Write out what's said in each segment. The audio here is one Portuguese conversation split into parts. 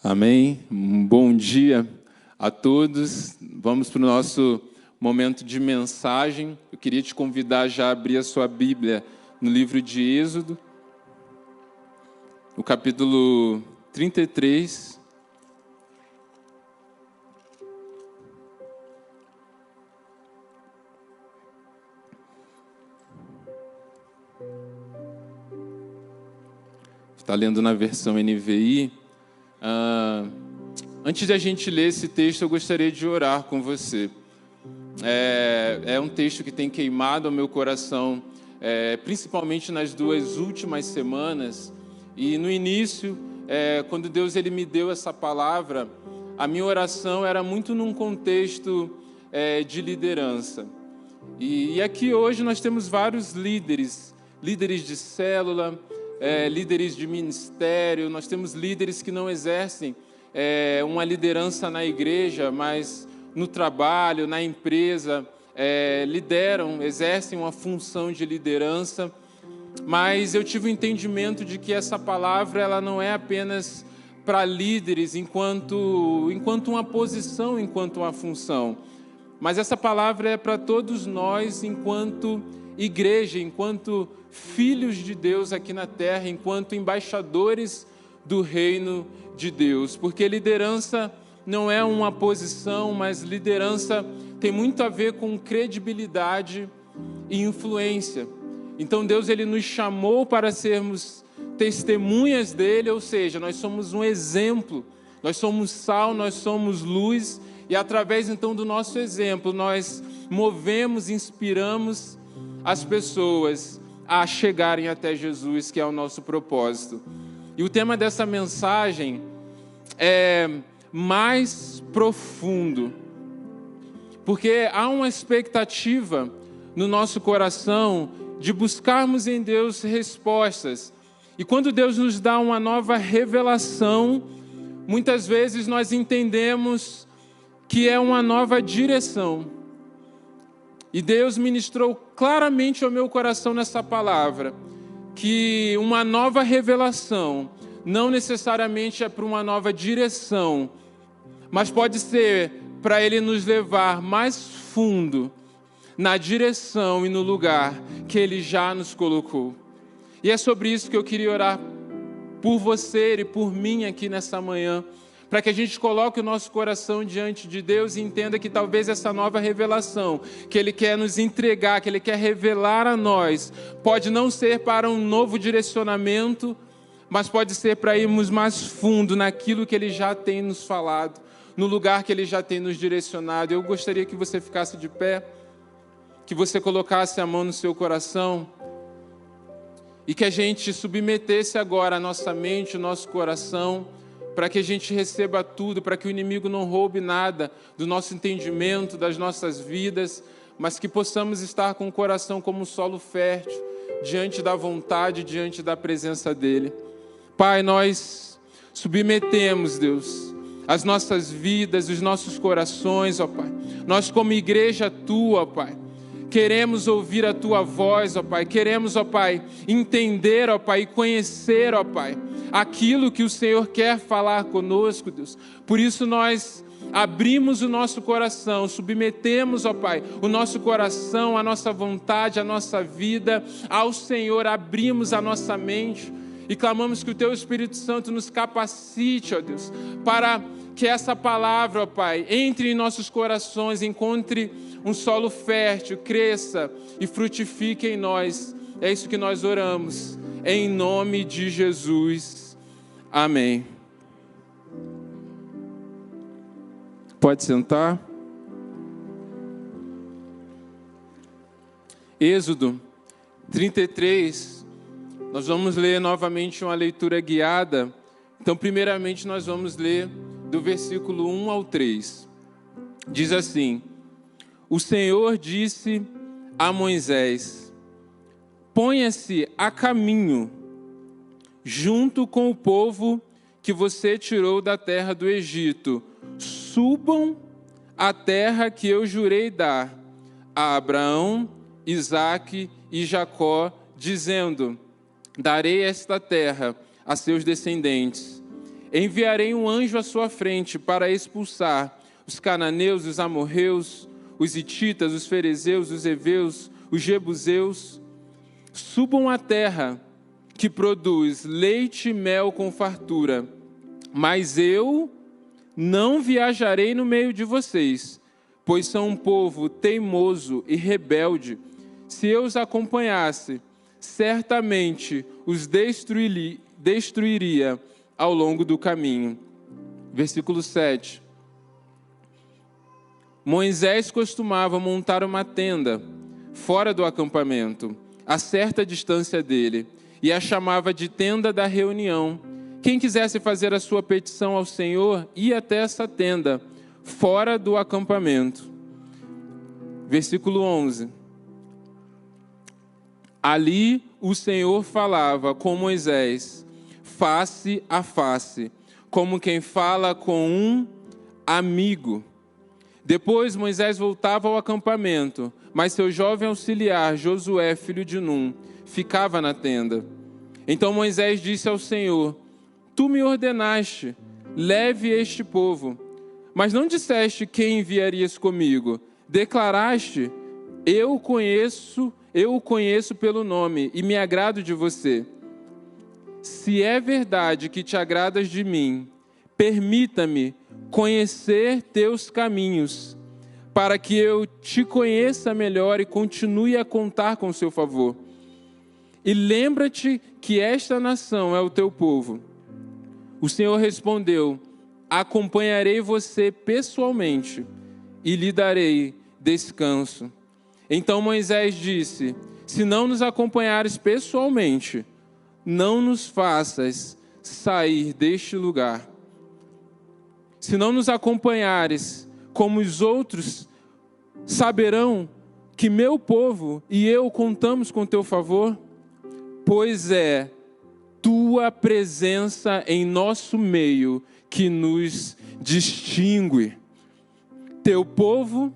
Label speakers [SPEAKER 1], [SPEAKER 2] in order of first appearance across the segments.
[SPEAKER 1] Amém. Um bom dia a todos. Vamos para o nosso momento de mensagem. Eu queria te convidar já a abrir a sua Bíblia no livro de Êxodo, no capítulo 33. Está lendo na versão NVI. Antes de a gente ler esse texto, eu gostaria de orar com você. É um texto que tem queimado ao meu coração, principalmente nas 2 últimas semanas. E no início, quando Deus ele me deu essa palavra, a minha oração era muito num contexto de liderança. E aqui hoje nós temos vários líderes de célula, líderes de ministério. Nós temos líderes que não exercem uma liderança na igreja, mas no trabalho, na empresa, lideram, exercem uma função de liderança. Mas eu tive o entendimento de que essa palavra ela não é apenas para líderes enquanto uma posição, enquanto uma função, mas essa palavra é para todos nós enquanto igreja, enquanto filhos de Deus aqui na terra, enquanto embaixadores do reino de Deus. Porque liderança não é uma posição, mas liderança tem muito a ver com credibilidade e influência. Então Deus ele nos chamou para sermos testemunhas dele, ou seja, nós somos um exemplo, nós somos sal, nós somos luz, e através então do nosso exemplo nós movemos, inspiramos as pessoas a chegarem até Jesus, que é o nosso propósito. E o tema dessa mensagem é mais profundo, porque há uma expectativa no nosso coração de buscarmos em Deus respostas. E quando Deus nos dá uma nova revelação, muitas vezes nós entendemos que é uma nova direção. E Deus ministrou claramente ao meu coração nessa palavra, que uma nova revelação não necessariamente é para uma nova direção, mas pode ser para Ele nos levar mais fundo na direção e no lugar que Ele já nos colocou. E é sobre isso que eu queria orar por você e por mim aqui nessa manhã, para que a gente coloque o nosso coração diante de Deus e entenda que talvez essa nova revelação que Ele quer nos entregar, que Ele quer revelar a nós, pode não ser para um novo direcionamento, mas pode ser para irmos mais fundo naquilo que Ele já tem nos falado, no lugar que Ele já tem nos direcionado. Eu gostaria que você ficasse de pé, que você colocasse a mão no seu coração e que a gente submetesse agora a nossa mente, o nosso coração, para que a gente receba tudo, para que o inimigo não roube nada do nosso entendimento, das nossas vidas, mas que possamos estar com o coração como um solo fértil, diante da vontade, diante da presença dEle. Pai, nós submetemos, Deus, as nossas vidas, os nossos corações, ó Pai. Nós como igreja Tua, ó Pai, queremos ouvir a Tua voz, ó Pai. Queremos, ó Pai, entender, ó Pai, e conhecer, ó Pai, aquilo que o Senhor quer falar conosco, Deus. Por isso nós abrimos o nosso coração, submetemos, ó Pai, o nosso coração, a nossa vontade, a nossa vida ao Senhor. Abrimos a nossa mente e clamamos que o Teu Espírito Santo nos capacite, ó Deus, para que essa palavra, ó Pai, entre em nossos corações, encontre um solo fértil, cresça e frutifique em nós. É isso que nós oramos, em nome de Jesus. Amém. Pode sentar. Êxodo 33, nós vamos ler novamente uma leitura guiada. Então, primeiramente, nós vamos ler do versículo 1 ao 3. Diz assim: O Senhor disse a Moisés: Ponha-se a caminho junto com o povo que você tirou da terra do Egito. Subam à terra que eu jurei dar a Abraão, Isaque e Jacó, dizendo: darei esta terra a seus descendentes. enviarei um anjo à sua frente para expulsar os cananeus, os amorreus, os hititas, os ferezeus, os heveus, os jebuseus. Subam à terra que produz leite e mel com fartura, mas eu não viajarei no meio de vocês, pois são um povo teimoso e rebelde. Se eu os acompanhasse, certamente os destruiria ao longo do caminho. Versículo 7. Moisés costumava montar uma tenda fora do acampamento, a certa distância dele, e a chamava de tenda da reunião. Quem quisesse fazer a sua petição ao Senhor, ia até essa tenda, fora do acampamento. Versículo 11. Ali o Senhor falava com Moisés, face a face, como quem fala com um amigo. Depois Moisés voltava ao acampamento, mas seu jovem auxiliar, Josué, filho de Num, ficava na tenda. Então Moisés disse ao Senhor: Tu me ordenaste, leve este povo, mas não disseste quem enviarias comigo. Declaraste: eu o conheço pelo nome e me agrado de você. Se é verdade que te agradas de mim, permita-me conhecer teus caminhos, para que eu te conheça melhor e continue a contar com seu favor. E lembra-te que esta nação é o teu povo. O Senhor respondeu: acompanharei você pessoalmente e lhe darei descanso. Então Moisés disse: se não nos acompanhares pessoalmente, não nos faças sair deste lugar. Se não nos acompanhares, como os outros saberão que meu povo e eu contamos com teu favor, pois é tua presença em nosso meio que nos distingue, teu povo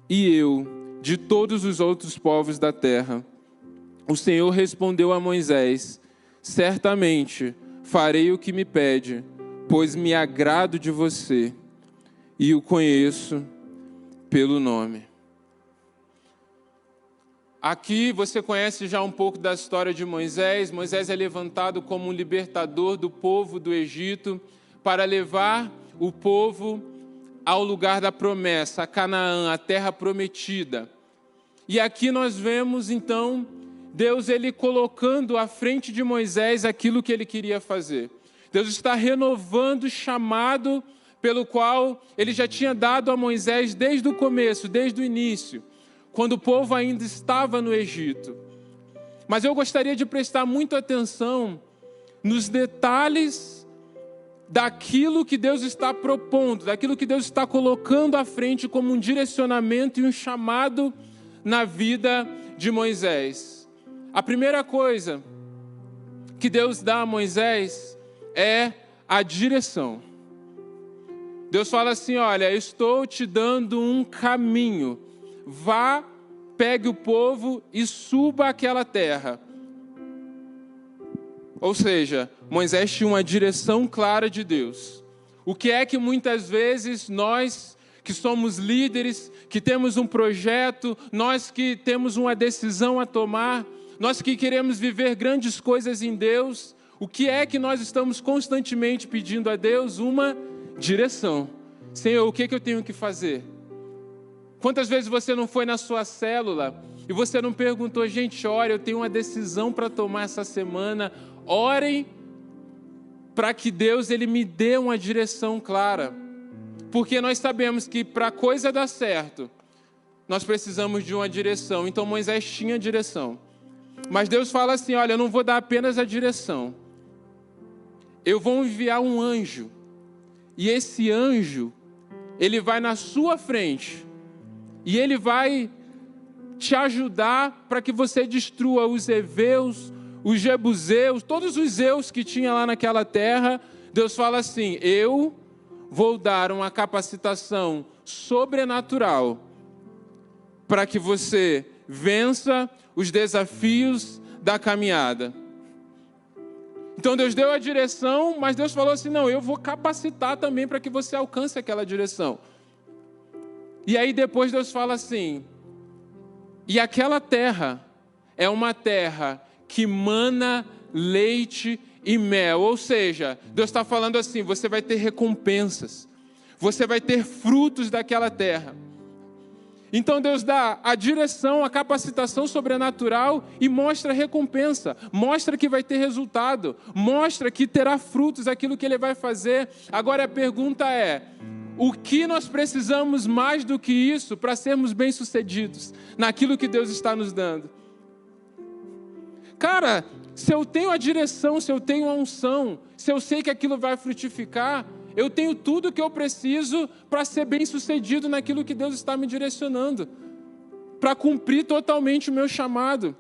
[SPEAKER 1] e eu, de todos os outros povos da terra. O Senhor respondeu a Moisés: certamente farei o que me pede, pois me agrado de você e o conheço pelo nome. Aqui você conhece já um pouco da história de Moisés. Moisés é levantado como um libertador do povo do Egito para levar o povo ao lugar da promessa, a Canaã, a terra prometida. E aqui nós vemos então Deus ele colocando à frente de Moisés aquilo que ele queria fazer. Deus está renovando o chamado pelo qual ele já tinha dado a Moisés desde o começo, desde o início, quando o povo ainda estava no Egito. Mas eu gostaria de prestar muita atenção nos detalhes daquilo que Deus está propondo, daquilo que Deus está colocando à frente como um direcionamento e um chamado na vida de Moisés. A primeira coisa que Deus dá a Moisés é a direção. Deus fala assim: olha, eu estou te dando um caminho. Vá, pegue o povo e suba àquela terra. Ou seja, Moisés tinha uma direção clara de Deus. O que é que muitas vezes nós, que somos líderes, que temos um projeto, nós que temos uma decisão a tomar, nós que queremos viver grandes coisas em Deus, o que é que nós estamos constantemente pedindo a Deus? Uma direção. Senhor, o que eu tenho que fazer? Quantas vezes você não foi na sua célula e você não perguntou: gente, ore, eu tenho uma decisão para tomar essa semana. Orem para que Deus ele me dê uma direção clara. Porque nós sabemos que para a coisa dar certo, nós precisamos de uma direção. Então Moisés tinha direção. Mas Deus fala assim: olha, eu não vou dar apenas a direção. Eu vou enviar um anjo. E esse anjo, ele vai na sua frente. E ele vai te ajudar para que você destrua os heveus, os jebuseus, todos os zeus que tinha lá naquela terra. Deus fala assim: eu vou dar uma capacitação sobrenatural para que você vença os desafios da caminhada. Então Deus deu a direção, mas Deus falou assim, não, eu vou capacitar também para que você alcance aquela direção. E aí depois Deus fala assim, e aquela terra é uma terra que mana leite e mel. Ou seja, Deus está falando assim, você vai ter recompensas, você vai ter frutos daquela terra. Então Deus dá a direção, a capacitação sobrenatural e mostra a recompensa, mostra que vai ter resultado, mostra que terá frutos aquilo que Ele vai fazer. Agora a pergunta é, o que nós precisamos mais do que isso para sermos bem-sucedidos naquilo que Deus está nos dando? Cara, se eu tenho a direção, se eu tenho a unção, se eu sei que aquilo vai frutificar, eu tenho tudo o que eu preciso para ser bem-sucedido naquilo que Deus está me direcionando, para cumprir totalmente o meu chamado.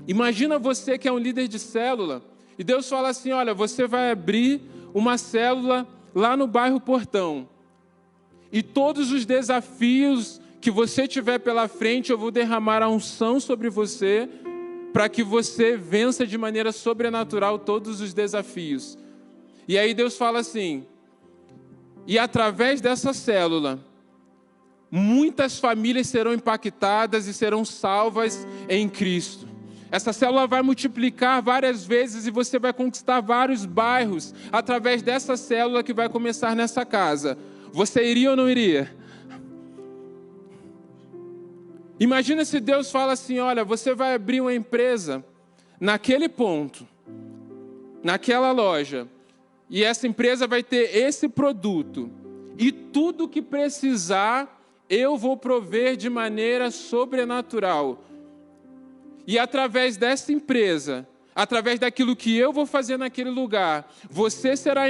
[SPEAKER 1] Imagina você que é um líder de célula, e Deus fala assim, olha, você vai abrir uma célula lá no bairro Portão, e todos os desafios que você tiver pela frente, eu vou derramar a unção sobre você, para que você vença de maneira sobrenatural todos os desafios. E aí Deus fala assim, e através dessa célula, muitas famílias serão impactadas e serão salvas em Cristo. Essa célula vai multiplicar várias vezes e você vai conquistar vários bairros através dessa célula que vai começar nessa casa. Você iria ou não iria? Imagina se Deus fala assim, olha, você vai abrir uma empresa naquele ponto, naquela loja, e essa empresa vai ter esse produto, e tudo que precisar, eu vou prover de maneira sobrenatural. E através dessa empresa, através daquilo que eu vou fazer naquele lugar, você será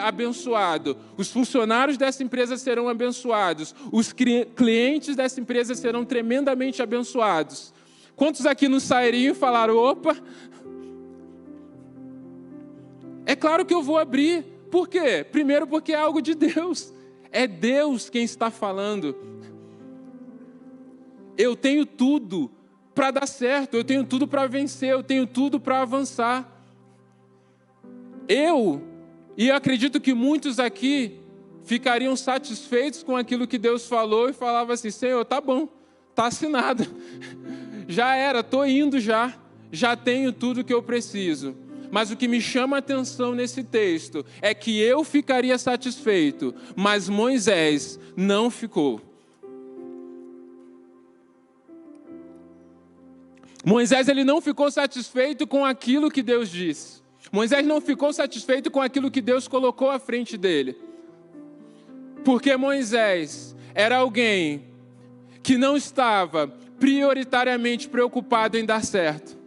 [SPEAKER 1] abençoado, os funcionários dessa empresa serão abençoados, os clientes dessa empresa serão tremendamente abençoados. Quantos aqui não sairiam e falaram, opa, é claro que eu vou abrir. Por quê? Primeiro porque é algo de Deus, é Deus quem está falando. Eu tenho tudo para dar certo, eu tenho tudo para vencer, eu tenho tudo para avançar. Eu acredito que muitos aqui ficariam satisfeitos com aquilo que Deus falou e falavam assim, Senhor, tá bom, tá assinado, já era, estou indo já tenho tudo que eu preciso. Mas o que me chama a atenção nesse texto é que eu ficaria satisfeito, mas Moisés não ficou. Moisés ele não ficou satisfeito com aquilo que Deus disse. Moisés não ficou satisfeito com aquilo que Deus colocou à frente dele. Porque Moisés era alguém que não estava prioritariamente preocupado em dar certo.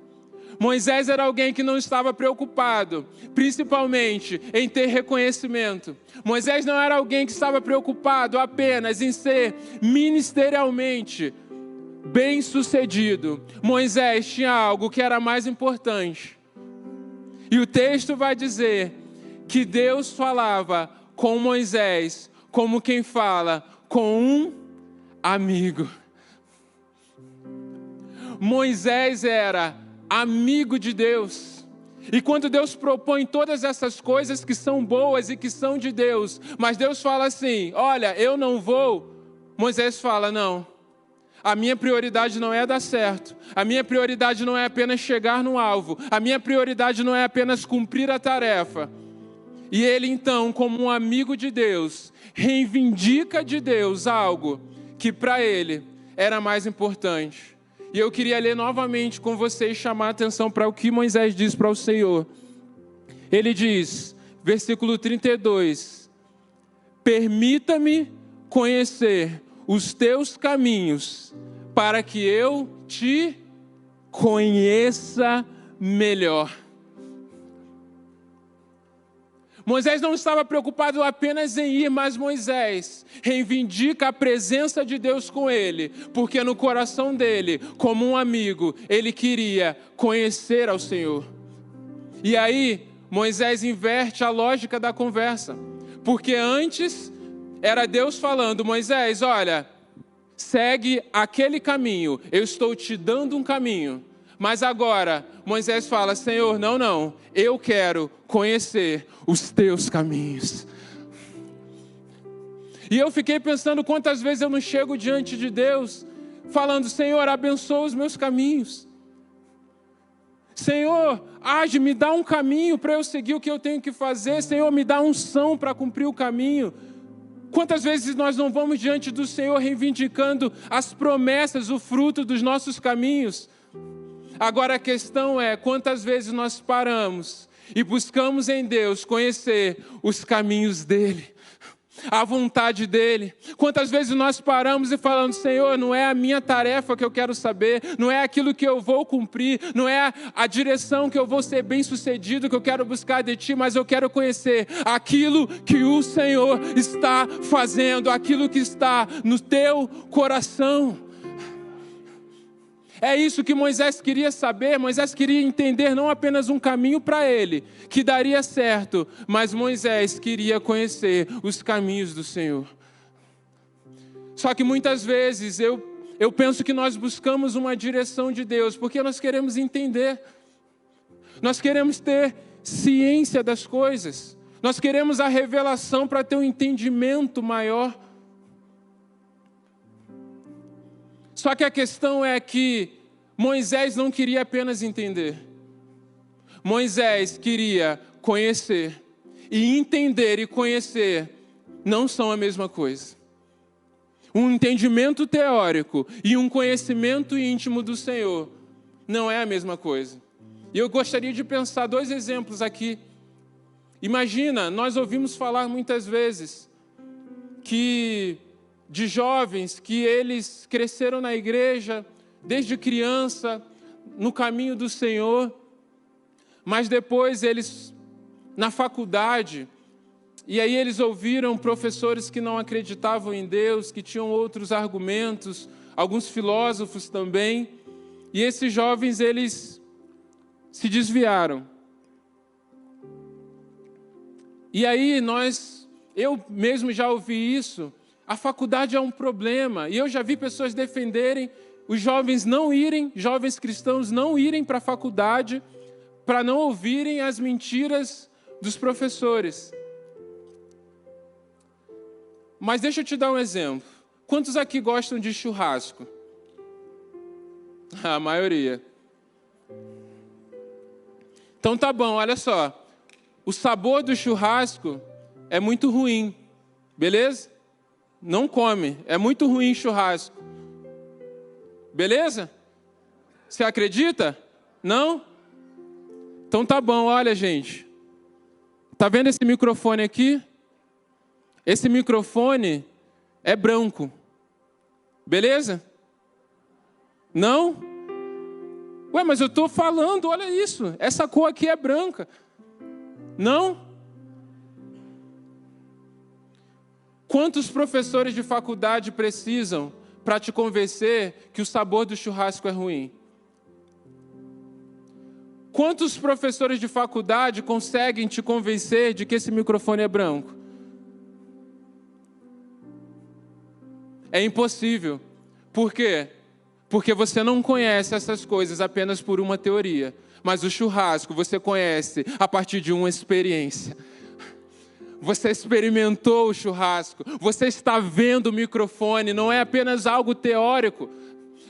[SPEAKER 1] Moisés era alguém que não estava preocupado, principalmente em ter reconhecimento. Moisés não era alguém que estava preocupado apenas em ser ministerialmente bem-sucedido. Moisés tinha algo que era mais importante. E o texto vai dizer que Deus falava com Moisés como quem fala com um amigo. Moisés era amigo de Deus. E quando Deus propõe todas essas coisas que são boas e que são de Deus, mas Deus fala assim, olha, eu não vou, Moisés fala, não, a minha prioridade não é dar certo, a minha prioridade não é apenas chegar no alvo, a minha prioridade não é apenas cumprir a tarefa. E ele então, como um amigo de Deus, reivindica de Deus algo que para ele era mais importante. E eu queria ler novamente com vocês, chamar a atenção para o que Moisés diz para o Senhor. Ele diz, versículo 32, permita-me conhecer os teus caminhos, para que eu te conheça melhor. Moisés não estava preocupado apenas em ir, mas Moisés reivindica a presença de Deus com ele, porque no coração dele, como um amigo, ele queria conhecer ao Senhor. E aí, Moisés inverte a lógica da conversa, porque antes era Deus falando, Moisés, olha, segue aquele caminho, eu estou te dando um caminho, Mas agora, Moisés fala, Senhor, não, eu quero conhecer os teus caminhos. E eu fiquei pensando quantas vezes eu não chego diante de Deus, falando, Senhor, abençoa os meus caminhos. Senhor, age, me dá um caminho para eu seguir o que eu tenho que fazer. Senhor, me dá unção para cumprir o caminho. Quantas vezes nós não vamos diante do Senhor reivindicando as promessas, o fruto dos nossos caminhos? Agora a questão é, quantas vezes nós paramos e buscamos em Deus conhecer os caminhos dEle, a vontade dEle? Quantas vezes nós paramos e falamos, Senhor, não é a minha tarefa que eu quero saber, não é aquilo que eu vou cumprir, não é a direção que eu vou ser bem sucedido, que eu quero buscar de Ti, mas eu quero conhecer aquilo que o Senhor está fazendo, aquilo que está no Teu coração. É isso que Moisés queria saber. Moisés queria entender não apenas um caminho para ele, que daria certo, mas Moisés queria conhecer os caminhos do Senhor. Só que muitas vezes eu penso que nós buscamos uma direção de Deus, porque nós queremos entender. Nós queremos ter ciência das coisas. Nós queremos a revelação para ter um entendimento maior. Só que a questão é que Moisés não queria apenas entender. Moisés queria conhecer. E entender e conhecer não são a mesma coisa. Um entendimento teórico e um conhecimento íntimo do Senhor não é a mesma coisa. E eu gostaria de pensar 2 exemplos aqui. Imagina, nós ouvimos falar muitas vezes de jovens que eles cresceram na igreja desde criança, no caminho do Senhor, mas depois eles, na faculdade, e aí eles ouviram professores que não acreditavam em Deus, que tinham outros argumentos, alguns filósofos também, e esses jovens, eles se desviaram. E aí eu mesmo já ouvi isso. A faculdade é um problema. E eu já vi pessoas defenderem os jovens jovens cristãos não irem para a faculdade para não ouvirem as mentiras dos professores. Mas deixa eu te dar um exemplo. Quantos aqui gostam de churrasco? A maioria. Então tá bom, olha só. O sabor do churrasco é muito ruim, beleza? Não come, é muito ruim churrasco. Beleza? Você acredita? Não? Então tá bom, olha gente. Tá vendo esse microfone aqui? Esse microfone é branco. Beleza? Não? Ué, mas eu tô falando, olha isso. Essa cor aqui é branca. Não? Quantos professores de faculdade precisam para te convencer que o sabor do churrasco é ruim? Quantos professores de faculdade conseguem te convencer de que esse microfone é branco? É impossível. Por quê? Porque você não conhece essas coisas apenas por uma teoria. Mas o churrasco você conhece a partir de uma experiência. Você experimentou o churrasco. Você está vendo o microfone. Não é apenas algo teórico,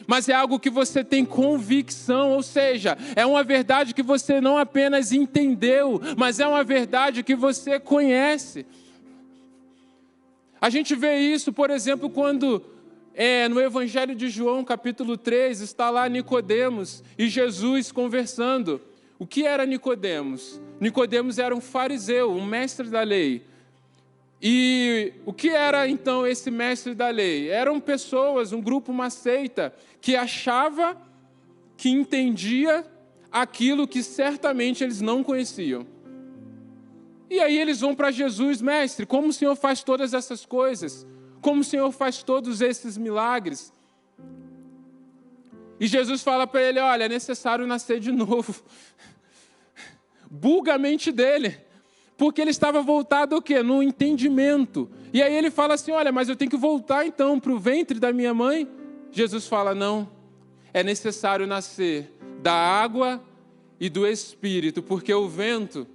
[SPEAKER 1] mas é algo que você tem convicção. Ou seja, é uma verdade que você não apenas entendeu, mas é uma verdade que você conhece. A gente vê isso, por exemplo, quando no Evangelho de João, capítulo 3, está lá Nicodemos e Jesus conversando. O que era Nicodemos? Nicodemos era um fariseu, um mestre da lei. E o que era então esse mestre da lei? Eram pessoas, um grupo, uma seita, que achava que entendia aquilo que certamente eles não conheciam. E aí eles vão para Jesus: mestre, como o Senhor faz todas essas coisas? Como o Senhor faz todos esses milagres? E Jesus fala para ele: olha, é necessário nascer de novo. Buga a mente dele, porque ele estava voltado o quê? No entendimento. E aí ele fala assim: olha, mas eu tenho que voltar então para o ventre da minha mãe? Jesus fala: não, é necessário nascer da água e do Espírito, porque o vento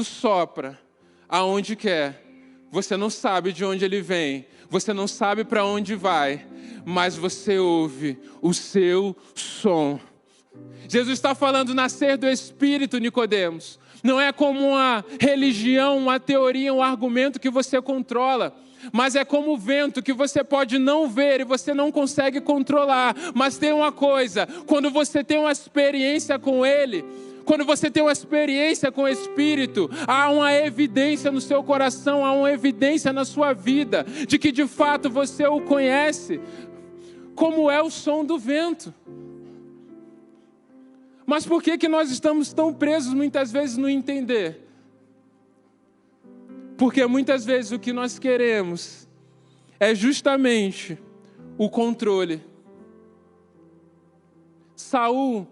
[SPEAKER 1] sopra aonde quer. Você não sabe de onde ele vem, você não sabe para onde vai, mas você ouve o seu som. Jesus está falando nascer do Espírito, Nicodemos. Não é como uma religião, uma teoria, um argumento que você controla, mas é como o vento que você pode não ver e você não consegue controlar. Mas tem uma coisa, quando você tem uma experiência com ele, quando você tem uma experiência com o Espírito, há uma evidência no seu coração, há uma evidência na sua vida, de que de fato você o conhece, como é o som do vento. Mas por que nós estamos tão presos muitas vezes no entender? Porque muitas vezes o que nós queremos é justamente o controle. Saul,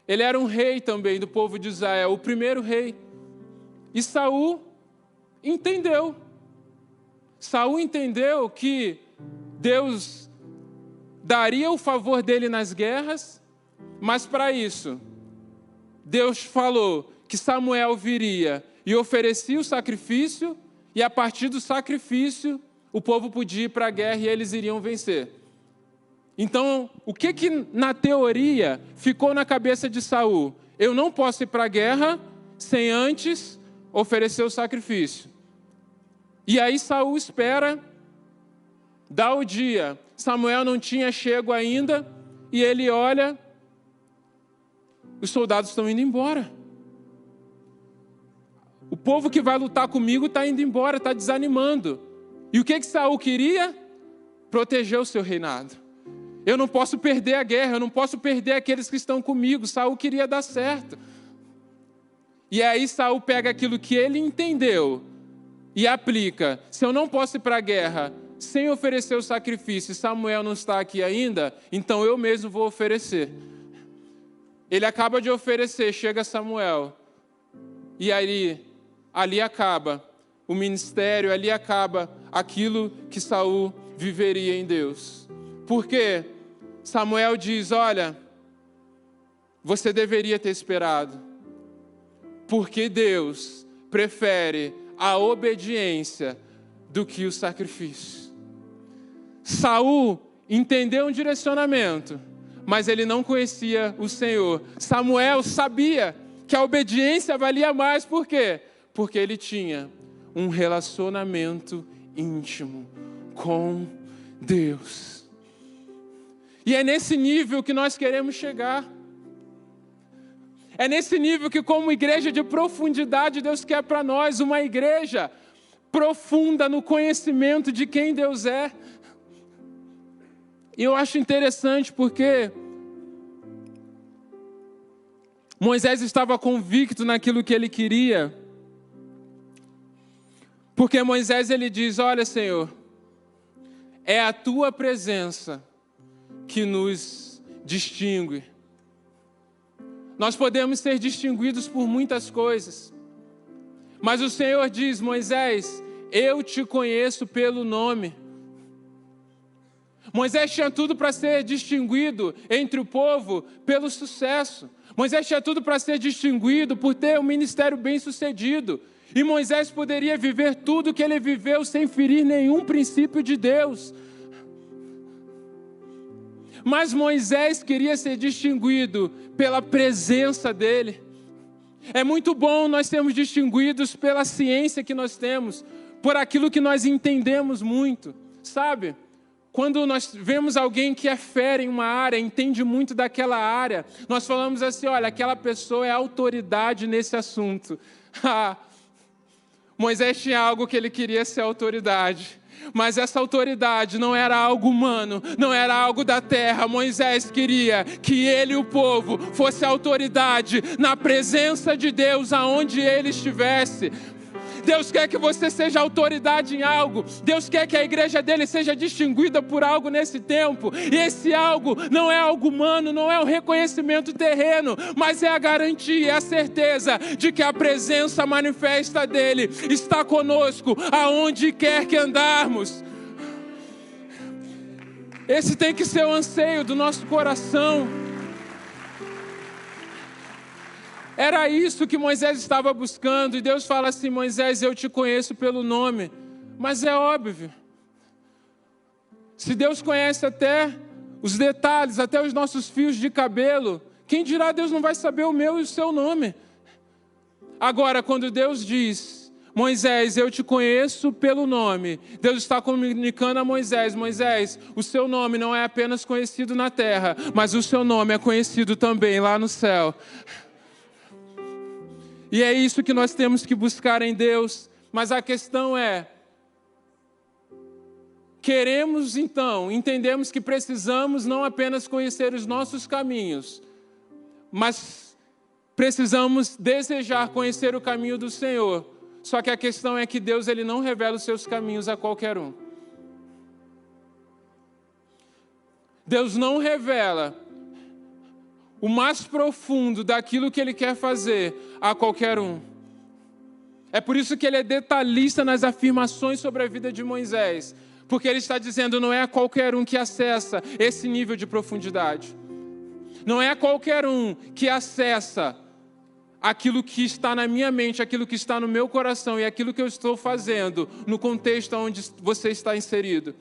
[SPEAKER 1] ele era um rei também do povo de Israel, o primeiro rei. E Saul entendeu. Saul entendeu que Deus daria o favor dele nas guerras, mas para isso, Deus falou que Samuel viria e oferecia o sacrifício, e a partir do sacrifício, o povo podia ir para a guerra e eles iriam vencer. Então, o que na teoria ficou na cabeça de Saul? Eu não posso ir para a guerra sem antes oferecer o sacrifício. E aí Saul espera, dá o dia. Samuel não tinha chego ainda, e ele olha, os soldados estão indo embora. O povo que vai lutar comigo está indo embora, está desanimando. E o que Saul queria? Proteger o seu reinado. Eu não posso perder a guerra, eu não posso perder aqueles que estão comigo. Saul queria dar certo. E aí Saul pega aquilo que ele entendeu e aplica. Se eu não posso ir para a guerra sem oferecer o sacrifício, e Samuel não está aqui ainda, então eu mesmo vou oferecer. Ele acaba de oferecer, chega Samuel. E ali acaba o ministério, ali acaba aquilo que Saul viveria em Deus. Porque Samuel diz, olha, você deveria ter esperado. Porque Deus prefere a obediência do que o sacrifício. Saul entendeu um direcionamento, mas ele não conhecia o Senhor. Samuel sabia que a obediência valia mais. Por quê? Porque ele tinha um relacionamento íntimo com Deus. E é nesse nível que nós queremos chegar. É nesse nível que, como igreja de profundidade, Deus quer para nós uma igreja profunda no conhecimento de quem Deus é. E eu acho interessante porque Moisés estava convicto naquilo que ele queria. Porque Moisés, ele diz, olha, Senhor, é a tua presença que nos distingue. Nós podemos ser distinguidos por muitas coisas, mas o Senhor diz, Moisés, eu te conheço pelo nome. Moisés tinha tudo para ser distinguido entre o povo pelo sucesso. Moisés tinha tudo para ser distinguido por ter um ministério bem sucedido. E Moisés poderia viver tudo que ele viveu sem ferir nenhum princípio de Deus. Mas Moisés queria ser distinguido pela presença dele. É muito bom nós sermos distinguidos pela ciência que nós temos, por aquilo que nós entendemos muito, sabe? Quando nós vemos alguém que é fera em uma área, entende muito daquela área, nós falamos assim, olha, aquela pessoa é autoridade nesse assunto. Moisés tinha algo que ele queria ser autoridade. Mas essa autoridade não era algo humano, não era algo da terra. Moisés queria que ele e o povo fosse autoridade na presença de Deus aonde ele estivesse. Deus quer que você seja autoridade em algo. Deus quer que a igreja dele seja distinguida por algo nesse tempo. E esse algo não é algo humano, não é um reconhecimento terreno, mas é a garantia, é a certeza de que a presença manifesta dele está conosco aonde quer que andarmos. Esse tem que ser o anseio do nosso coração. Era isso que Moisés estava buscando. E Deus fala assim: Moisés, eu te conheço pelo nome. Mas é óbvio. Se Deus conhece até os detalhes, até os nossos fios de cabelo, quem dirá Deus não vai saber o meu e o seu nome? Agora, quando Deus diz: Moisés, eu te conheço pelo nome, Deus está comunicando a Moisés: Moisés, o seu nome não é apenas conhecido na terra, mas o seu nome é conhecido também lá no céu. E é isso que nós temos que buscar em Deus. Mas a questão é, queremos então, entendemos que precisamos não apenas conhecer os nossos caminhos, mas precisamos desejar conhecer o caminho do Senhor. Só que a questão é que Deus, Ele não revela os seus caminhos a qualquer um. Deus não revela o mais profundo daquilo que Ele quer fazer a qualquer um. É por isso que Ele é detalhista nas afirmações sobre a vida de Moisés. Porque Ele está dizendo, não é a qualquer um que acessa esse nível de profundidade. Não é a qualquer um que acessa aquilo que está na minha mente, aquilo que está no meu coração e aquilo que eu estou fazendo no contexto onde você está inserido.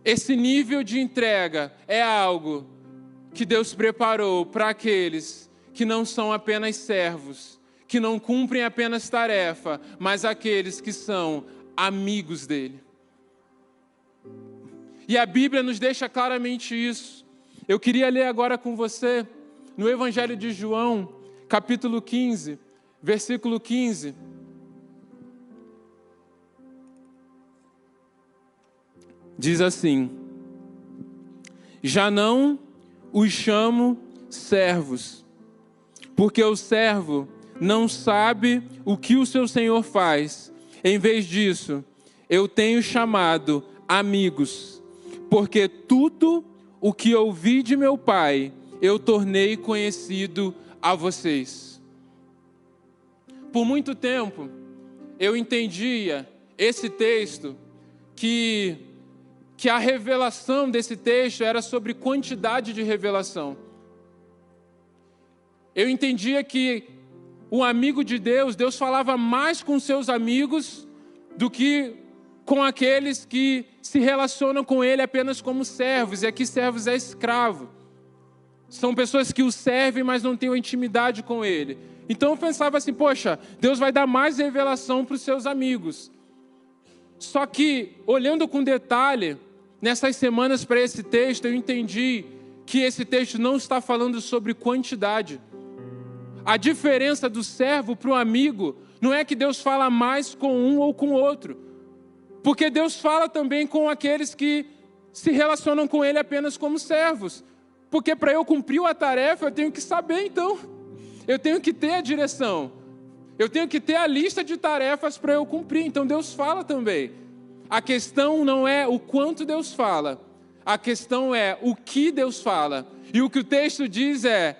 [SPEAKER 1] Esse nível de entrega é algo que Deus preparou para aqueles que não são apenas servos, que não cumprem apenas tarefa, mas aqueles que são amigos dele. E a Bíblia nos deixa claramente isso. Eu queria ler agora com você no Evangelho de João, capítulo 15, versículo 15. Diz assim: já não os chamo servos, porque o servo não sabe o que o seu senhor faz. Em vez disso, eu tenho chamado amigos, porque tudo o que ouvi de meu Pai, eu tornei conhecido a vocês. Por muito tempo, eu entendia esse texto que a revelação desse texto era sobre quantidade de revelação. Eu entendia que o amigo de Deus, Deus falava mais com seus amigos do que com aqueles que se relacionam com Ele apenas como servos. E aqui servos é escravo. São pessoas que o servem, mas não têm uma intimidade com Ele. Então eu pensava assim, poxa, Deus vai dar mais revelação para os seus amigos. Só que, olhando com detalhe, nessas semanas para esse texto, eu entendi que esse texto não está falando sobre quantidade. A diferença do servo para o amigo não é que Deus fala mais com um ou com outro. Porque Deus fala também com aqueles que se relacionam com Ele apenas como servos. Porque para eu cumprir a tarefa, eu tenho que saber então. Eu tenho que ter a direção. Eu tenho que ter a lista de tarefas para eu cumprir. Então Deus fala também. A questão não é o quanto Deus fala. A questão é o que Deus fala. E o que o texto diz é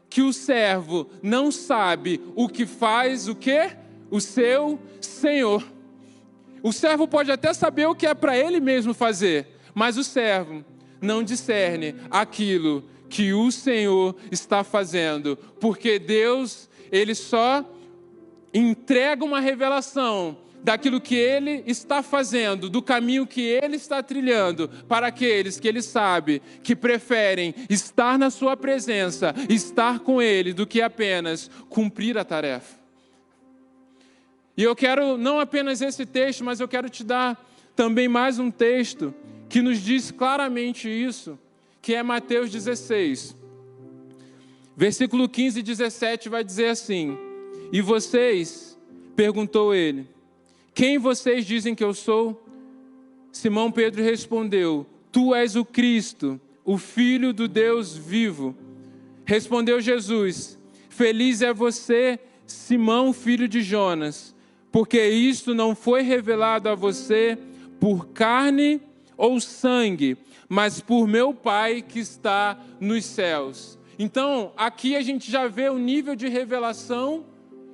[SPEAKER 1] que o servo não sabe o que faz o quê? O seu senhor. O servo pode até saber o que é para ele mesmo fazer, mas o servo não discerne aquilo que o Senhor está fazendo, porque Deus, Ele só entrega uma revelação daquilo que Ele está fazendo, do caminho que Ele está trilhando, para aqueles que Ele sabe que preferem estar na sua presença, estar com Ele, do que apenas cumprir a tarefa. E eu quero não apenas esse texto, mas eu quero te dar também mais um texto que nos diz claramente isso, que é Mateus 16. Versículo 15 e 17 vai dizer assim: e vocês, perguntou ele, quem vocês dizem que eu sou? Simão Pedro respondeu, tu és o Cristo, o Filho do Deus vivo. Respondeu Jesus, feliz é você, Simão, filho de Jonas, porque isto não foi revelado a você por carne ou sangue, mas por meu Pai que está nos céus. Então, aqui a gente já vê o nível de revelação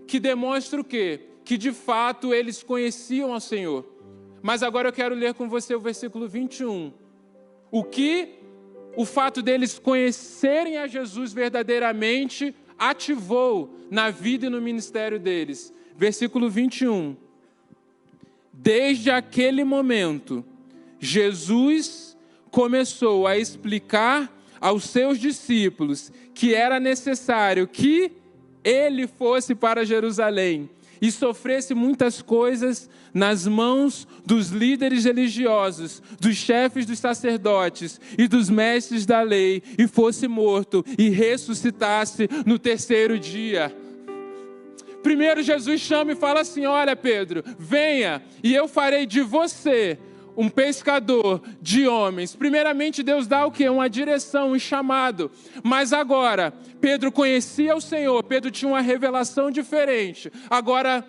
[SPEAKER 1] que demonstra o quê? Que de fato eles conheciam ao Senhor. Mas agora eu quero ler com você o versículo 21. O que o fato deles conhecerem a Jesus verdadeiramente ativou na vida e no ministério deles. Versículo 21. Desde aquele momento, Jesus começou a explicar aos seus discípulos que era necessário que ele fosse para Jerusalém e sofresse muitas coisas nas mãos dos líderes religiosos, dos chefes dos sacerdotes e dos mestres da lei, e fosse morto e ressuscitasse no terceiro dia. Primeiro Jesus chama e fala assim: olha, Pedro, venha e eu farei de você um pescador de homens. Primeiramente Deus dá o quê? Uma direção, um chamado. Mas agora, Pedro conhecia o Senhor, Pedro tinha uma revelação diferente. Agora,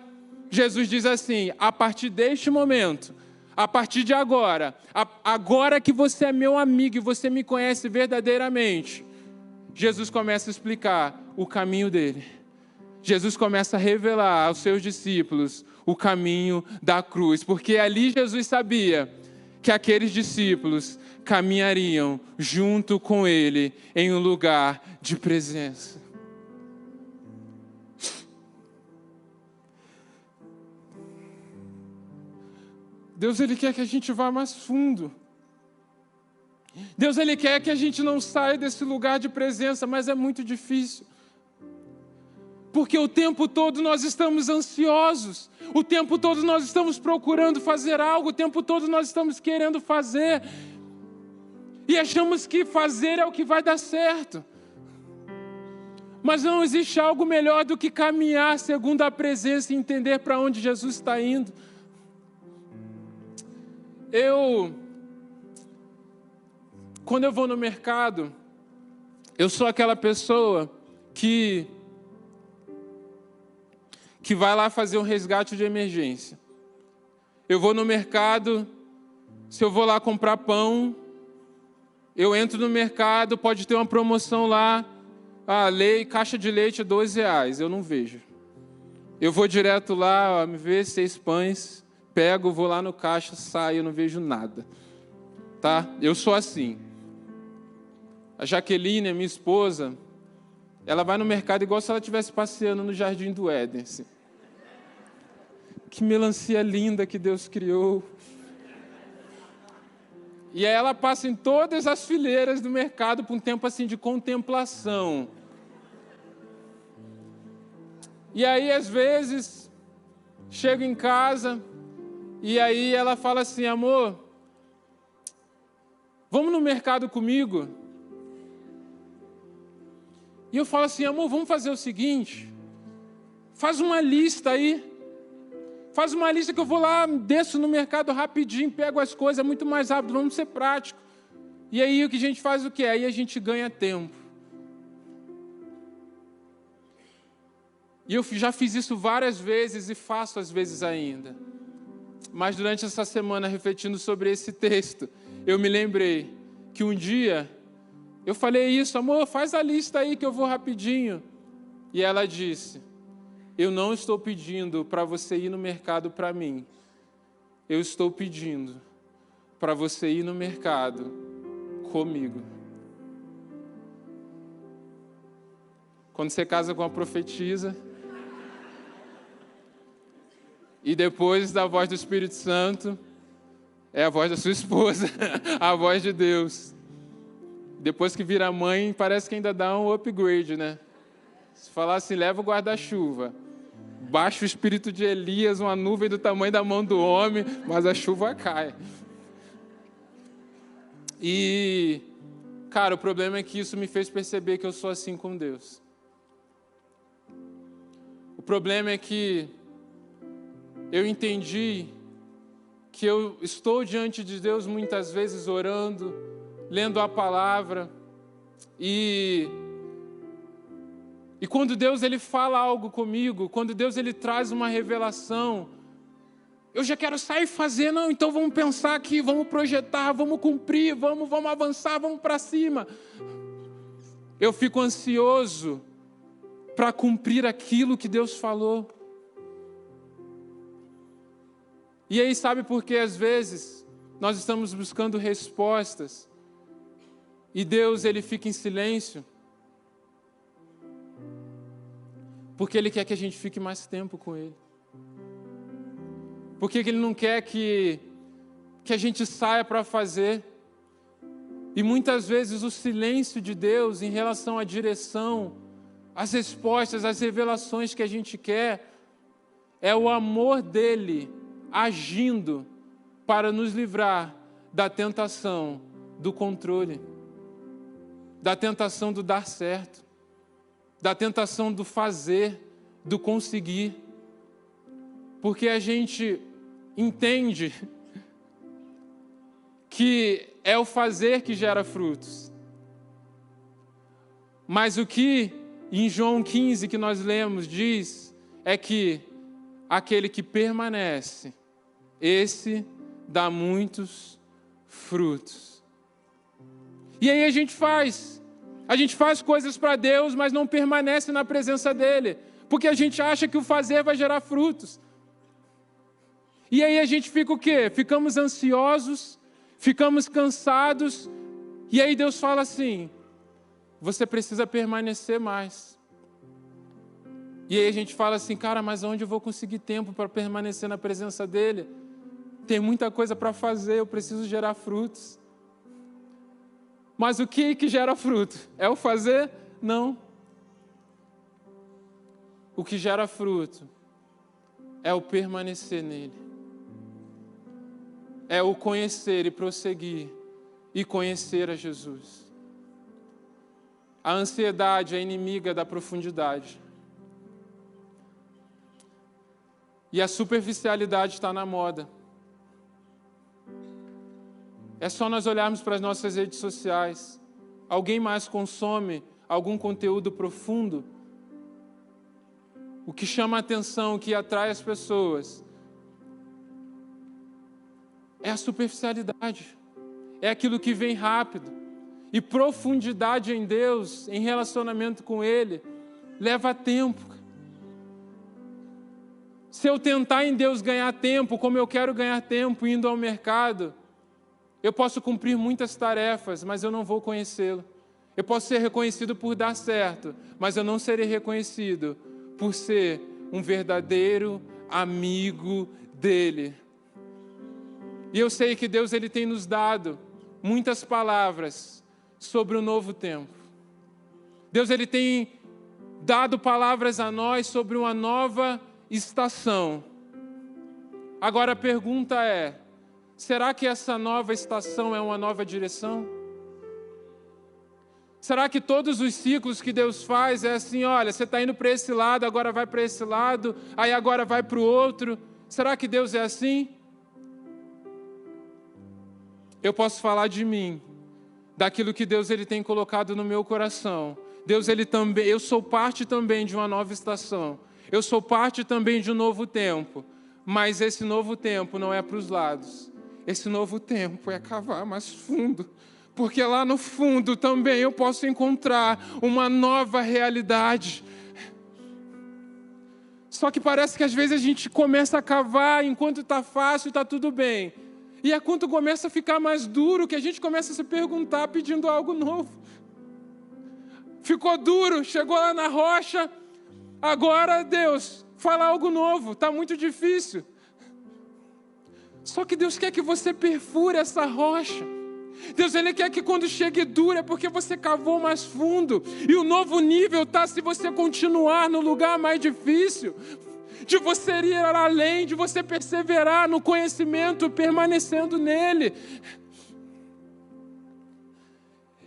[SPEAKER 1] Jesus diz assim: a partir deste momento, a partir de agora, agora que você é meu amigo e você me conhece verdadeiramente, Jesus começa a explicar o caminho dele. Jesus começa a revelar aos seus discípulos o caminho da cruz, porque ali Jesus sabia que aqueles discípulos caminhariam junto com ele em um lugar de presença. Deus, Ele quer que a gente vá mais fundo. Deus, Ele quer que a gente não saia desse lugar de presença, mas é muito difícil. Porque o tempo todo nós estamos ansiosos, o tempo todo nós estamos procurando fazer algo, o tempo todo nós estamos querendo fazer, e achamos que fazer é o que vai dar certo. Mas não existe algo melhor do que caminhar segundo a presença e entender para onde Jesus está indo. Quando eu vou no mercado, eu sou aquela pessoa que vai lá fazer um resgate de emergência. Eu vou no mercado, se eu vou lá comprar pão, eu entro no mercado, pode ter uma promoção lá, caixa de leite R$12, eu não vejo. Eu vou direto lá, me vê 6 pães, pego, vou lá no caixa, saio, eu não vejo nada. Tá? Eu sou assim. A Jaqueline, minha esposa, ela vai no mercado igual se ela estivesse passeando no Jardim do Éden. Assim. Que melancia linda que Deus criou. E aí ela passa em todas as fileiras do mercado por um tempo assim de contemplação. E aí, às vezes, chego em casa e aí ela fala assim: amor, vamos no mercado comigo? E eu falo assim: amor, vamos fazer o seguinte, faz uma lista aí. Faz uma lista que eu vou lá, desço no mercado rapidinho, pego as coisas, é muito mais rápido, vamos ser práticos. E aí o que a gente faz o quê? Aí a gente ganha tempo. E eu já fiz isso várias vezes e faço às vezes ainda. Mas durante essa semana, refletindo sobre esse texto, eu me lembrei que um dia eu falei isso: amor, faz a lista aí que eu vou rapidinho. E ela disse: eu não estou pedindo para você ir no mercado para mim. Eu estou pedindo para você ir no mercado comigo. Quando você casa com uma profetisa, e depois da voz do Espírito Santo, é a voz da sua esposa, a voz de Deus. Depois que vira mãe, parece que ainda dá um upgrade, né? Se falar assim, leva o guarda-chuva. Baixa o espírito de Elias, uma nuvem do tamanho da mão do homem, mas a chuva cai. E, cara, o problema é que isso me fez perceber que eu sou assim com Deus. O problema é que eu entendi que eu estou diante de Deus muitas vezes orando, lendo a palavra, e quando Deus ele fala algo comigo, quando Deus ele traz uma revelação, eu já quero sair e fazer. Não, então vamos pensar aqui, vamos projetar, vamos cumprir, vamos avançar, vamos para cima. Eu fico ansioso para cumprir aquilo que Deus falou. E aí sabe por que às vezes nós estamos buscando respostas E Deus, Ele fica em silêncio porque Ele quer que a gente fique mais tempo com Ele. Porque Ele não quer que a gente saia para fazer. E muitas vezes o silêncio de Deus em relação à direção, às respostas, às revelações que a gente quer, é o amor dEle agindo para nos livrar da tentação do controle, da tentação do dar certo, da tentação do fazer, do conseguir. Porque a gente entende que é o fazer que gera frutos. Mas o que em João 15 que nós lemos diz é que aquele que permanece, esse dá muitos frutos. E aí a gente faz coisas para Deus, mas não permanece na presença dEle, porque a gente acha que o fazer vai gerar frutos. E aí a gente fica o quê? Ficamos ansiosos, ficamos cansados, e aí Deus fala assim: você precisa permanecer mais. E aí a gente fala assim: cara, mas onde eu vou conseguir tempo para permanecer na presença dEle? Tem muita coisa para fazer, eu preciso gerar frutos. Mas o que gera fruto? É o fazer? Não. O que gera fruto é o permanecer nele. É o conhecer e prosseguir e conhecer a Jesus. A ansiedade é inimiga da profundidade. E a superficialidade está na moda. É só nós olharmos para as nossas redes sociais. Alguém mais consome algum conteúdo profundo? O que chama a atenção, o que atrai as pessoas, é a superficialidade. É aquilo que vem rápido. E profundidade em Deus, em relacionamento com Ele, leva tempo. Se eu tentar em Deus ganhar tempo, como eu quero ganhar tempo indo ao mercado, eu posso cumprir muitas tarefas, mas eu não vou conhecê-lo. Eu posso ser reconhecido por dar certo, mas eu não serei reconhecido por ser um verdadeiro amigo dEle. E eu sei que Deus, Ele tem nos dado muitas palavras sobre o novo tempo. Deus, Ele tem dado palavras a nós sobre uma nova estação. Agora a pergunta é: será que essa nova estação é uma nova direção? Será que todos os ciclos que Deus faz é assim: olha, você está indo para esse lado, agora vai para esse lado, aí agora vai para o outro? Será que Deus é assim? Eu posso falar de mim, daquilo que Deus, Ele tem colocado no meu coração. Deus, Ele também, eu sou parte também de uma nova estação. Eu sou parte também de um novo tempo. Mas esse novo tempo não é para os lados. Esse novo tempo é cavar mais fundo. Porque lá no fundo também eu posso encontrar uma nova realidade. Só que parece que às vezes a gente começa a cavar enquanto está fácil e está tudo bem. E é quando começa a ficar mais duro que a gente começa a se perguntar pedindo algo novo. Ficou duro, chegou lá na rocha, agora Deus, fala algo novo, está muito difícil. Só que Deus quer que você perfure essa rocha. Deus, Ele quer que quando chegue duro é porque você cavou mais fundo. E o novo nível está se você continuar no lugar mais difícil. De você ir além, de você perseverar no conhecimento, permanecendo nele.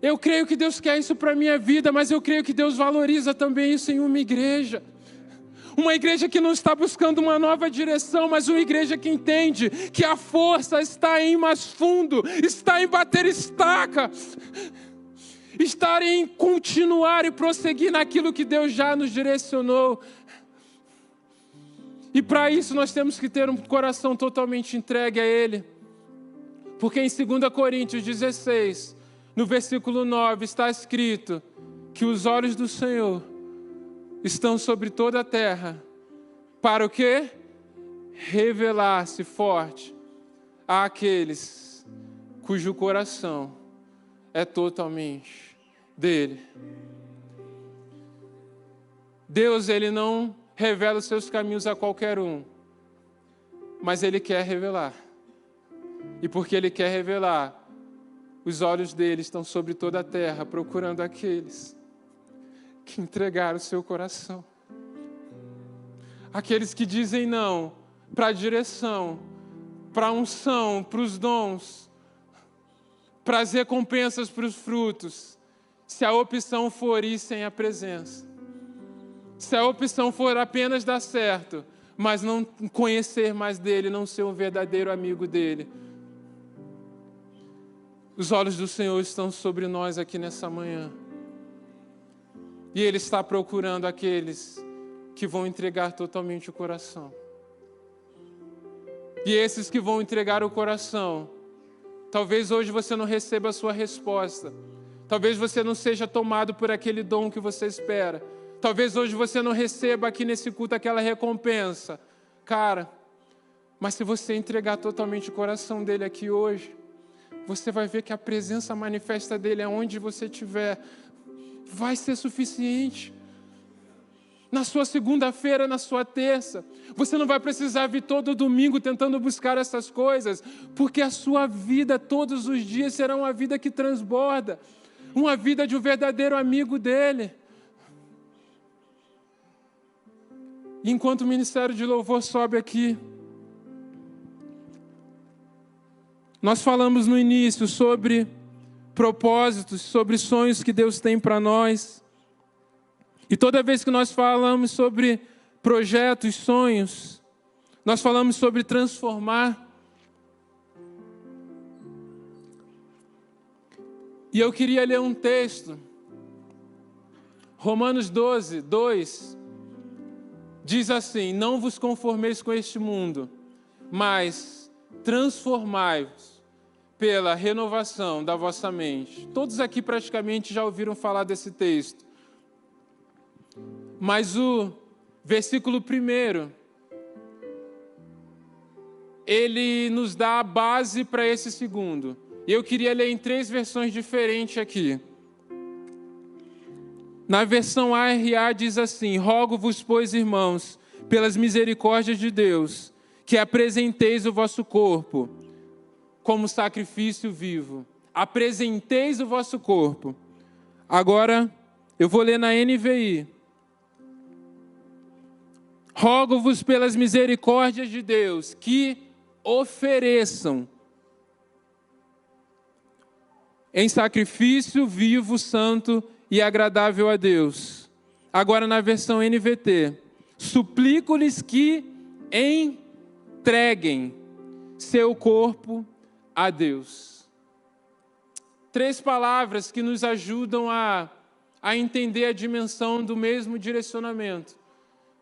[SPEAKER 1] Eu creio que Deus quer isso para a minha vida, mas eu creio que Deus valoriza também isso em uma igreja. Uma igreja que não está buscando uma nova direção, mas uma igreja que entende que a força está em ir mais fundo, está em bater estaca, está em continuar e prosseguir naquilo que Deus já nos direcionou. E para isso nós temos que ter um coração totalmente entregue a Ele. Porque em 2 Coríntios 16, no versículo 9, está escrito que os olhos do Senhor estão sobre toda a terra. Para o quê? Revelar-se forte àqueles cujo coração é totalmente dele. Deus, ele não revela os seus caminhos a qualquer um, mas ele quer revelar. E porque ele quer revelar, os olhos dele estão sobre toda a terra, procurando aqueles que entregaram o seu coração. Aqueles que dizem não para a direção, para a unção, para os dons, para as recompensas, para os frutos, se a opção for ir sem a presença. Se a opção for apenas dar certo, mas não conhecer mais dele, não ser um verdadeiro amigo dele. Os olhos do Senhor estão sobre nós aqui nessa manhã. E Ele está procurando aqueles que vão entregar totalmente o coração. E esses que vão entregar o coração, talvez hoje você não receba a sua resposta. Talvez você não seja tomado por aquele dom que você espera. Talvez hoje você não receba aqui nesse culto aquela recompensa. Cara, mas se você entregar totalmente o coração dele aqui hoje, você vai ver que a presença manifesta dele aonde você estiver vai ser suficiente. Na sua segunda-feira, na sua terça, você não vai precisar vir todo domingo tentando buscar essas coisas, porque a sua vida todos os dias será uma vida que transborda, uma vida de um verdadeiro amigo dele. Enquanto o ministério de louvor sobe aqui, nós falamos no início sobre propósitos, sobre sonhos que Deus tem para nós. E toda vez que nós falamos sobre projetos, sonhos, nós falamos sobre transformar. E eu queria ler um texto, Romanos 12, 2, diz assim: não vos conformeis com este mundo, mas transformai-vos pela renovação da vossa mente. Todos aqui praticamente já ouviram falar desse texto. Mas o versículo 1, ele nos dá a base para esse segundo. E eu queria ler em 3 versões diferentes aqui. Na versão ARA diz assim: rogo-vos, pois, irmãos, pelas misericórdias de Deus, que apresenteis o vosso corpo como sacrifício vivo. Apresenteis o vosso corpo. Agora, eu vou ler na NVI. Rogo-vos pelas misericórdias de Deus, que ofereçam em sacrifício vivo, santo e agradável a Deus. Agora na versão NVT. Suplico-lhes que entreguem seu corpo a Deus. 3 palavras que nos ajudam a entender a dimensão do mesmo direcionamento,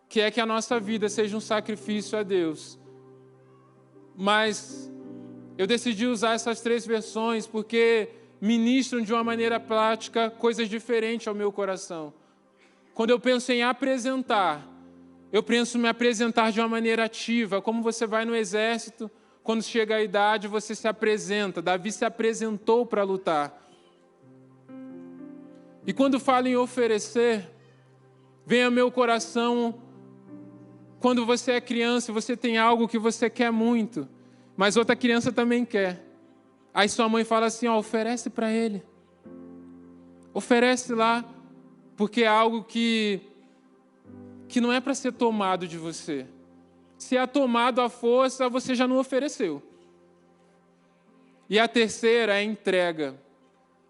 [SPEAKER 1] que é que a nossa vida seja um sacrifício a Deus. Mas eu decidi usar essas 3 versões porque ministram de uma maneira prática coisas diferentes ao meu coração. Quando eu penso em apresentar, eu penso em me apresentar de uma maneira ativa, como você vai no exército. Quando chega a idade, você se apresenta. Davi se apresentou para lutar. E quando falo em oferecer, vem ao meu coração, quando você é criança, você tem algo que você quer muito, mas outra criança também quer. Aí sua mãe fala assim: oferece para ele. Oferece lá, porque é algo que não é para ser tomado de você. Se é tomado à força, você já não ofereceu. E a terceira é a entrega.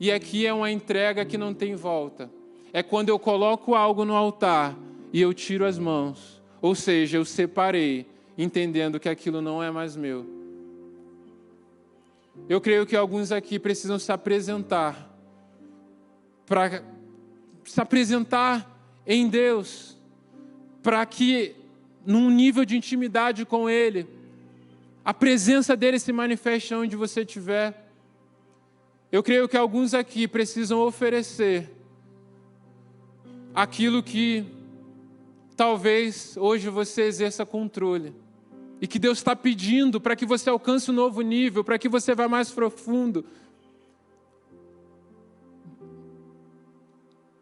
[SPEAKER 1] E aqui é uma entrega que não tem volta. É quando eu coloco algo no altar e eu tiro as mãos. Ou seja, eu separei, entendendo que aquilo não é mais meu. Eu creio que alguns aqui precisam se apresentar. Para se apresentar em Deus. Para que num nível de intimidade com Ele, a presença dEle se manifeste onde você estiver. Eu creio que alguns aqui precisam oferecer aquilo que talvez hoje você exerça controle, e que Deus está pedindo para que você alcance um novo nível, para que você vá mais profundo.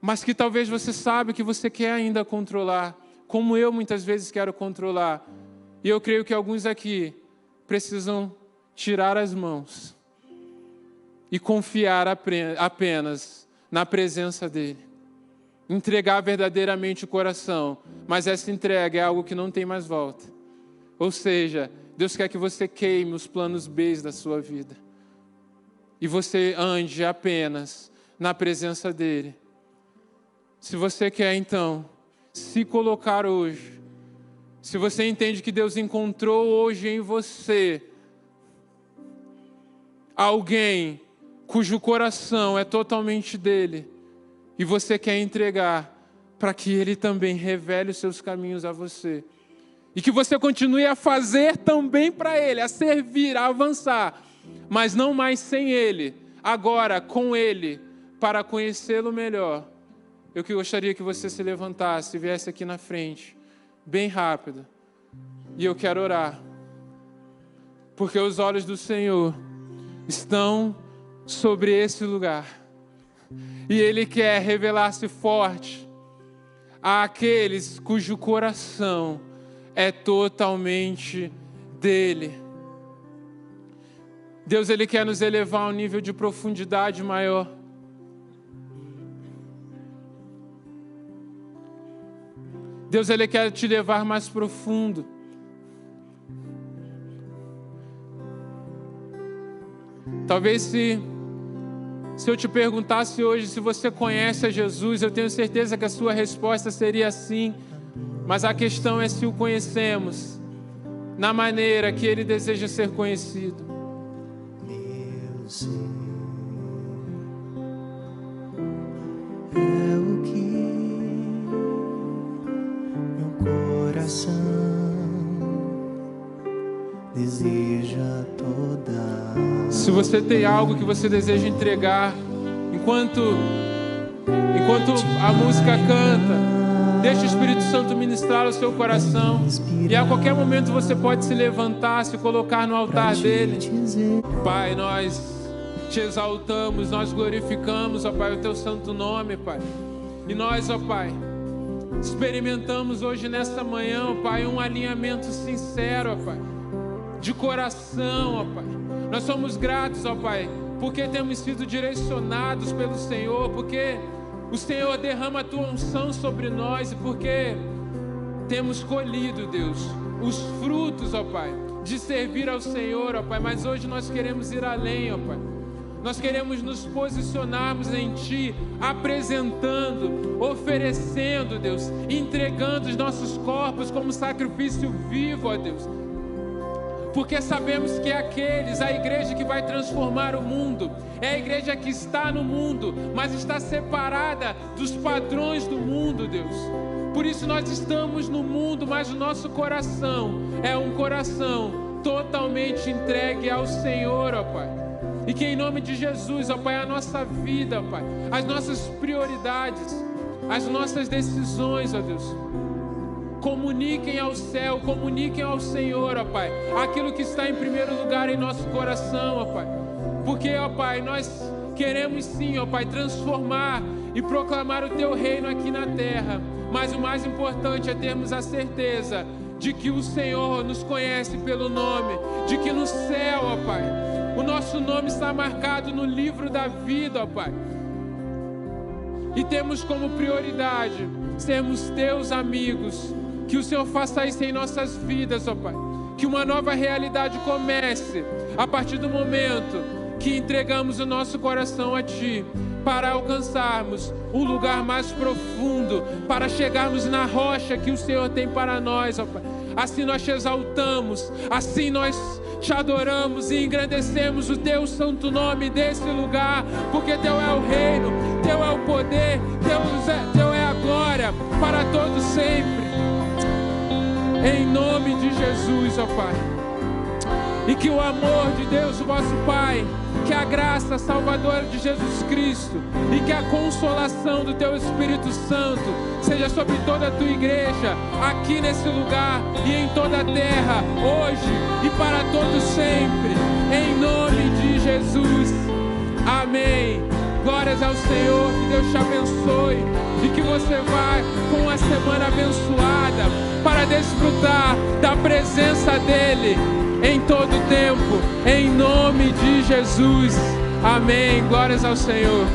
[SPEAKER 1] mas que talvez você sabe que você quer ainda controlar, como eu muitas vezes quero controlar. E eu creio que alguns aqui precisam tirar as mãos e confiar apenas na presença dele. Entregar verdadeiramente o coração, mas essa entrega é algo que não tem mais volta. Ou seja, Deus quer que você queime os planos B da sua vida e você ande apenas na presença dele. Se você quer, então, se colocar hoje, se você entende que Deus encontrou hoje em você alguém cujo coração é totalmente dele, e você quer entregar para que ele também revele os seus caminhos a você, e que você continue a fazer também para ele, a servir, a avançar, mas não mais sem ele, agora com ele, para conhecê-lo melhor. Eu que gostaria que você se levantasse e viesse aqui na frente, bem rápido. E eu quero orar, porque os olhos do Senhor estão sobre esse lugar. E Ele quer revelar-se forte àqueles cujo coração é totalmente dele. Deus, Ele quer nos elevar a um nível de profundidade maior. Deus, Ele quer te levar mais profundo. Talvez se eu te perguntasse hoje se você conhece a Jesus, eu tenho certeza que a sua resposta seria sim. Mas a questão é se o conhecemos na maneira que Ele deseja ser conhecido.
[SPEAKER 2] Meu ser é o que coração deseja toda.
[SPEAKER 1] Se você tem algo que você deseja entregar, enquanto a música canta, deixa o Espírito Santo ministrar o seu coração. E a qualquer momento você pode se levantar, se colocar no altar dele. Pai, nós te exaltamos, nós glorificamos, ó Pai, o teu santo nome, Pai. E nós, ó Pai, experimentamos hoje nesta manhã, ó Pai, um alinhamento sincero, ó Pai, de coração, ó Pai. Nós somos gratos, ó Pai, porque temos sido direcionados pelo Senhor, porque o Senhor derrama a tua unção sobre nós e porque temos colhido, Deus, os frutos, ó Pai, de servir ao Senhor, ó Pai. Mas hoje nós queremos ir além, ó Pai. Nós queremos nos posicionarmos em Ti, apresentando, oferecendo, Deus, entregando os nossos corpos como sacrifício vivo, ó Deus. Porque sabemos que a igreja que vai transformar o mundo, é a igreja que está no mundo, mas está separada dos padrões do mundo, Deus. Por isso nós estamos no mundo, mas o nosso coração é um coração totalmente entregue ao Senhor, ó Pai. E que em nome de Jesus, ó Pai, a nossa vida, ó Pai, as nossas prioridades, as nossas decisões, ó Deus, comuniquem ao céu, comuniquem ao Senhor, ó Pai, aquilo que está em primeiro lugar em nosso coração, ó Pai. Porque, ó Pai, nós queremos sim, ó Pai, transformar e proclamar o Teu reino aqui na terra. Mas o mais importante é termos a certeza de que o Senhor nos conhece pelo nome, de que no céu, ó Pai, o nosso nome está marcado no livro da vida, ó Pai. E temos como prioridade sermos Teus amigos. Que o Senhor faça isso em nossas vidas, ó Pai. Que uma nova realidade comece a partir do momento que entregamos o nosso coração a Ti, para alcançarmos um lugar mais profundo, para chegarmos na rocha que o Senhor tem para nós, ó Pai. Assim nós Te exaltamos, assim nós Te adoramos e engrandecemos o Teu santo nome desse lugar, porque Teu é o reino, Teu é o poder, Teu é a glória para todos sempre. Em nome de Jesus, ó Pai. E que o amor de Deus, o vosso Pai, que a graça salvadora de Jesus Cristo e que a consolação do Teu Espírito Santo seja sobre toda a Tua igreja, aqui nesse lugar e em toda a terra, hoje e para todos sempre. Em nome de Jesus. Amém. Glórias ao Senhor, que Deus te abençoe e que você vá com uma semana abençoada para desfrutar da presença dEle em todo o tempo, em nome de Jesus. Amém. Glórias ao Senhor.